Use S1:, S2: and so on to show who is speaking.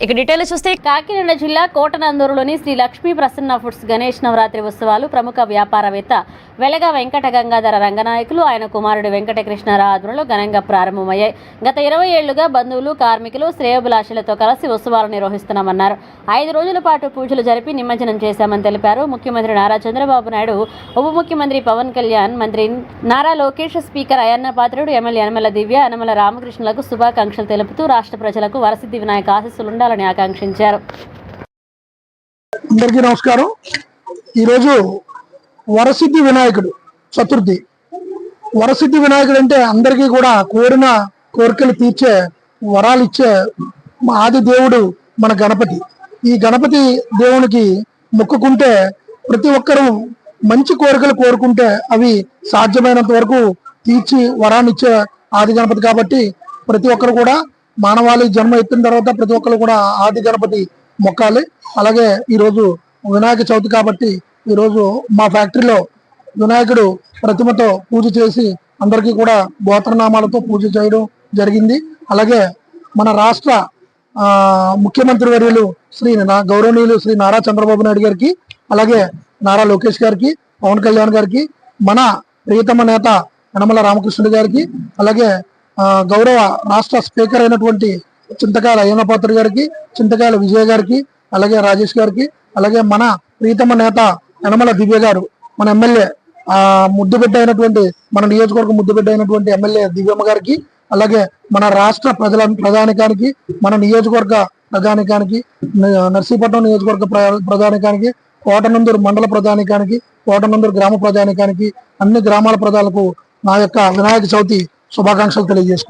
S1: ఇక డీటెయిల్ చూస్తే కాకినాడ జిల్లా కోటనందూరులోని శ్రీ లక్ష్మీ ప్రసన్న ఫుడ్స్ గణేష్ నవరాత్రి ఉత్సవాలు ప్రముఖ వ్యాపారవేత్త వెలగ వెంకట గంగాధర రంగనాయకులు ఆయన కుమారుడు వెంకటకృష్ణారావు ఆధ్వర్యంలో ఘనంగా ప్రారంభమయ్యాయి. గత 20 ఏళ్లుగా బంధువులు, కార్మికులు, శ్రేయోభిలాషులతో కలిసి ఉత్సవాలు నిర్వహిస్తున్నామన్నారు. 5 రోజుల పాటు పూజలు జరిపి నిమజ్జనం చేశామని తెలిపారు. ముఖ్యమంత్రి నారా చంద్రబాబు నాయుడు, ఉప ముఖ్యమంత్రి పవన్ కళ్యాణ్, మంత్రి నారా లోకేష్, స్పీకర్ అయ్యన్న పాత్రుడు, ఎమ్మెల్యే యనమల దివ్య, యనమల రామకృష్ణులకు శుభాకాంక్షలు తెలుపుతూ రాష్ట్ర ప్రజలకు వరసిద్ధి వినాయక ఆశీస్సులుండాలని ఆకాంక్షించారు.
S2: అందరికీ నమస్కారం. ఈరోజు వరసిద్ధి వినాయకుడు చతుర్థి. వరసిద్ధి వినాయకుడు అంటే అందరికీ కూడా కోరిన కోరికలు తీర్చే, వరాలు ఇచ్చే ఆది దేవుడు మన గణపతి. ఈ గణపతి దేవునికి మొక్కుకుంటే ప్రతి ఒక్కరూ మంచి కోరికలు కోరుకుంటే అవి సాధ్యమైనంత వరకు తీర్చి వరాన్ని ఇచ్చే ఆది గణపతి. కాబట్టి ప్రతి ఒక్కరు కూడా మానవాళి జన్మ ఎత్తిన తర్వాత ప్రతి ఒక్కరు కూడా ఆది గణపతి మొక్కాలి. అలాగే ఈరోజు వినాయక చవితి కాబట్టి ఈరోజు మా ఫ్యాక్టరీలో వినాయకుడు ప్రతిమతో పూజ చేసి అందరికీ కూడా గోత్రనామాలతో పూజ చేయడం జరిగింది. అలాగే మన రాష్ట్ర ముఖ్యమంత్రి వర్యులు గౌరవనీయులు శ్రీ నారా చంద్రబాబు నాయుడు గారికి, అలాగే నారా లోకేష్ గారికి, పవన్ కళ్యాణ్ గారికి, మన ప్రియతమ నేత యనమల రామకృష్ణుడు గారికి, అలాగే గౌరవ రాష్ట్ర స్పీకర్ అయినటువంటి చింతకాయల అయ్యన్న పాత్ర గారికి, చింతకాయల విజయ్ గారికి, అలాగే రాజేష్ గారికి, అలాగే మన ప్రీతమ నేత యనమల దివ్య గారు, మన ఎమ్మెల్యే ముద్దుబిడ్డ అయినటువంటి, మన నియోజకవర్గం ముద్దుబిడ్డ అయినటువంటి ఎమ్మెల్యే దివ్యమ్మ గారికి, అలాగే మన రాష్ట్ర ప్రజానికానికి, మన నియోజకవర్గ ప్రజానికానికి, నర్సీపట్నం నియోజకవర్గ ప్రజానికానికి, కోటనందూరు మండల ప్రజానికానికి, కోటనందూరు గ్రామ ప్రజానికానికి, అన్ని గ్రామాల ప్రజలకు నా యొక్క వినాయక చవితి శుభాకాంక్షలు తెలియజేసుకుంటాను.